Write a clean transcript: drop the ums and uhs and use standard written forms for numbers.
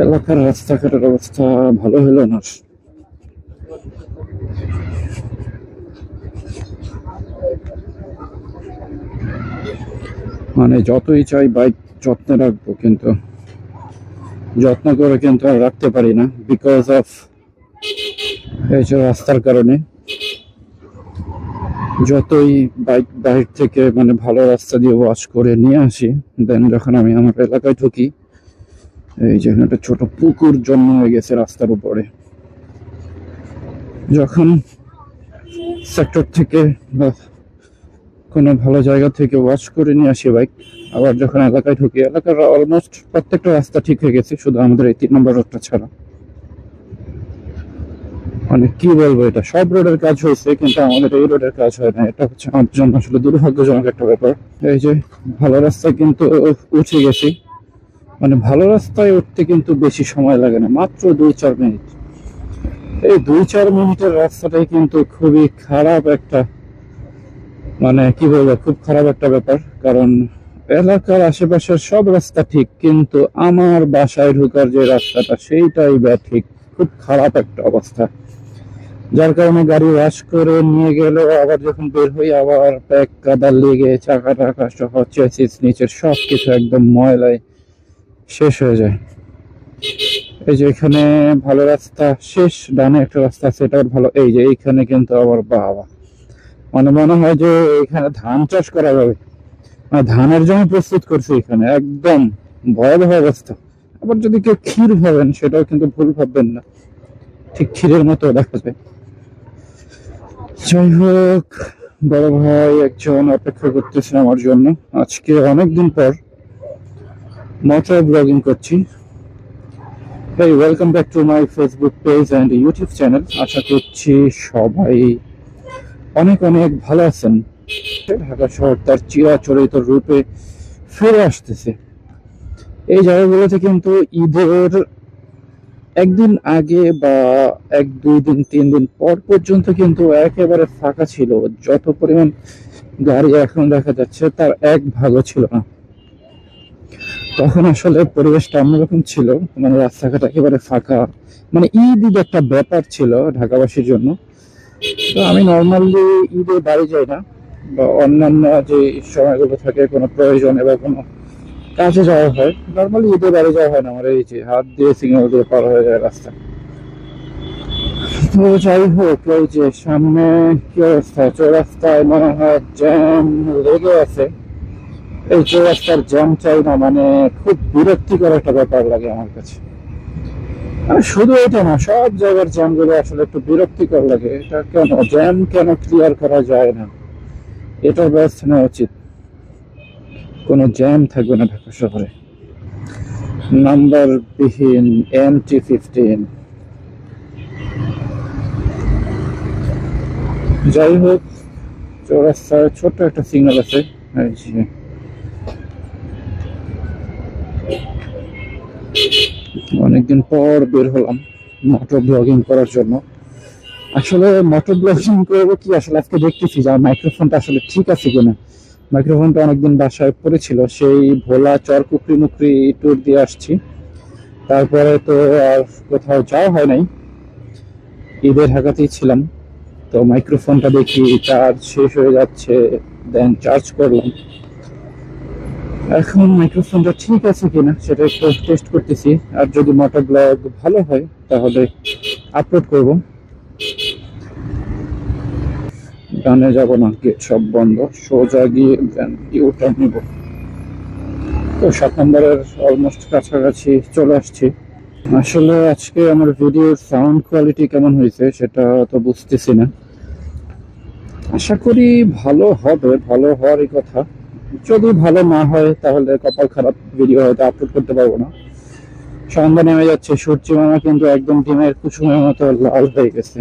এলাকার রাস্তাঘাটের অবস্থা ভালো হলো না। মানে যতই চাই বাইক যত্নে রাখবো, কিন্তু যত্ন করে কিন্তু আর রাখতে পারি না, বিকজ অফ এই যে রাস্তার কারণে। যতই বাইক বাইরে থেকে মানে ভালো রাস্তা দিয়ে ওয়াশ করে নিয়ে আসি, দেন যখন আমি আমার এলাকায় ঢুকি, এই যে একটা ছোট পুকুর জন্ম হয়ে গেছে রাস্তার উপরে। যখন সেক্টর থেকে বা কোনো ভালো জায়গা থেকে ওয়াশ করে নিয়ে আসি বাইক, আবার যখন এলাকায় ঢুকি, এলাকার অলমোস্ট প্রত্যেকটা রাস্তা ঠিক হয়ে গেছে, শুধু আমাদের এই 3 নম্বর রোডটা ছাড়া। মানে কি বলবো, এটা সব রোডের কাজ হয়েছে কিন্তু আমাদের এই রোডের কাজ হয় না। এটা হচ্ছে আমার জন্য আসলে দুর্ভাগ্যজনক একটা ব্যাপার। এই যে ভালো রাস্তায় কিন্তু উঠে গেছি, মানে ভালো রাস্তায় উঠতে কিন্তু বেশি সময় লাগে না, মাত্র 2-4 মিনিট। এই 2-4 মিনিটের রাস্তাটাই কিন্তু খুবই খারাপ একটা, মানে কি বলবো, খুব খারাপ একটা ব্যাপার। কারণ এলাকার আশেপাশের সব রাস্তা ঠিক, কিন্তু আমার বাসায় ঢোকার যে রাস্তাটা সেইটাই ঠিক। খুব খারাপ একটা অবস্থা, যার কারণে গাড়ি ওয়াশ করে নিয়ে গেলেও আবার যখন বের হই আবার প্যাক কাদা লেগে চাকা টাকা সহ চেসিস নিচের সবকিছু একদম ময়লায় শেষ হয়ে যায়। এই যে এখানে ভালো রাস্তা শেষ, ডানে একটা রাস্তা আছে, এটা ভালো। এই যে এইখানে কিন্তু আবার বাবা, মানে মনে হয় যে এখানে ধান চাষ করা যাবে, মানে ধানের জমি প্রস্তুত করছে এখানে, একদম ভয়াবহ অবস্থা। আবার যদি কেউ ক্ষীর ভাবেন সেটাও কিন্তু ভুল ভাববেন না, ঠিক ক্ষীরের মতো দেখা যায়। যাই হোক, বড় ভাই একজন অপেক্ষা করতেছে আমার জন্য। আজকে অনেকদিন পর মোটর ব্লগিং করছি। Hey, welcome back to my Facebook page and YouTube channel. আশা করছি সবাই অনেক অনেক ভালো আছেন। ঢাকা শহর তার চিরাচরিত রূপে ফিরে আসতেছে। এই জায়গাগুলোতে কিন্তু ঈদের একদিন আগে বা 1-2 দিন 3 দিন পর পর্যন্ত কিন্তু একেবারে ফাঁকা ছিল। যত পরিমাণ গাড়ি এখন দেখা যাচ্ছে তার 1 ভাগও ছিল না। তখন আসলে পরিবেশটা অন্যরকম ছিল, মানে রাস্তাঘাট একেবারে ফাঁকা, মানে ঈদ ঈদ একটা ব্যাপার ছিল ঢাকাবাসীর জন্য। তো আমি নর্মালি ঈদে বাড়ি যাই না, বা অন্যান্য যে সময়গুলো থাকে কোনো প্রয়োজনে বা কোনো কাজে যাওয়া হয়, নর্মালি ঈদে বাড়ি যাওয়া হয় না আমার। এই যে হাত দিয়ে সিগন্যাল দিয়ে পার হয়ে যায় রাস্তা। তো যাই হোক, এই যে সামনে কি অবস্থা, চৌরাস্তায় মনে হয় জ্যাম লেগে আছে। এই চৌরাস্তার জ্যাম চাই না, মানে খুব বিরক্তিকর একটা ব্যাপার লাগে আমার কাছে। আর শুধু এটা না, সব জায়গার জ্যাম গুলো আসলে একটু বিরক্তিকর লাগে। এটা কেন জ্যাম কেন ক্লিয়ার করা যায় না, এটার ব্যবস্থা নেওয়া উচিত। কোনো জ্যাম থাকবে না ঢাকা শহরে। নাম্বার বিহীন MT-15। যাই হোক, চৌরাস্তায় ছোট্ট একটা সিগন্যাল আছে। অনেকদিন পর বের হলাম মোটর ব্লগিং করার জন্য। আসলে মোটর ব্লগিং করবো কি, আসলে আজকে দেখতেছি যে মাইক্রোফোনটা আসলে ঠিক আছে কিনা। মাইক্রোফোনটা অনেকদিন বাসায় পড়েছিল, সেই ভোলা চরকুকরি মুকরি ট্যুর দিয়ে আসছি। তারপরে তো আর কোথাও যাওয়া হয় নাই, ঈদের ঢাকাতেই ছিলাম। তো মাইক্রোফোনটা দেখি চার্জ শেষ হয়ে যাচ্ছে, দেন চার্জ করলাম। এখন মাইক্রোফোনটা ঠিক আছে কিনা সেটা একটু টেস্ট করতেছি, আর যদি মোটর ব্লগ ভালো হয় তাহলে আপলোড করব। ডানে যাব না, গেট সব বন্ধ, সোজা গিয়ে দেন ইউটার্ন নিব। তো 7 নম্বরের অলমোস্ট কাছাকাছি চলে আসছি। আসলে আজকে আমার ভিডিওর সাউন্ড কোয়ালিটি কেমন হয়েছে সেটা তো বুঝতেছি না। আশা করি ভালো হবে, ভালো হওয়ারই কথা। যদি ভালো না হয় তাহলে কপাল খারাপ, ভিডিও হয়তো আপলোড করতে পারবো না। সন্ধ্যা নেমে যাচ্ছে, সূর্য মামা কিন্তু একদম ডিমের কুসুমের মতো লাল হয়ে গেছে।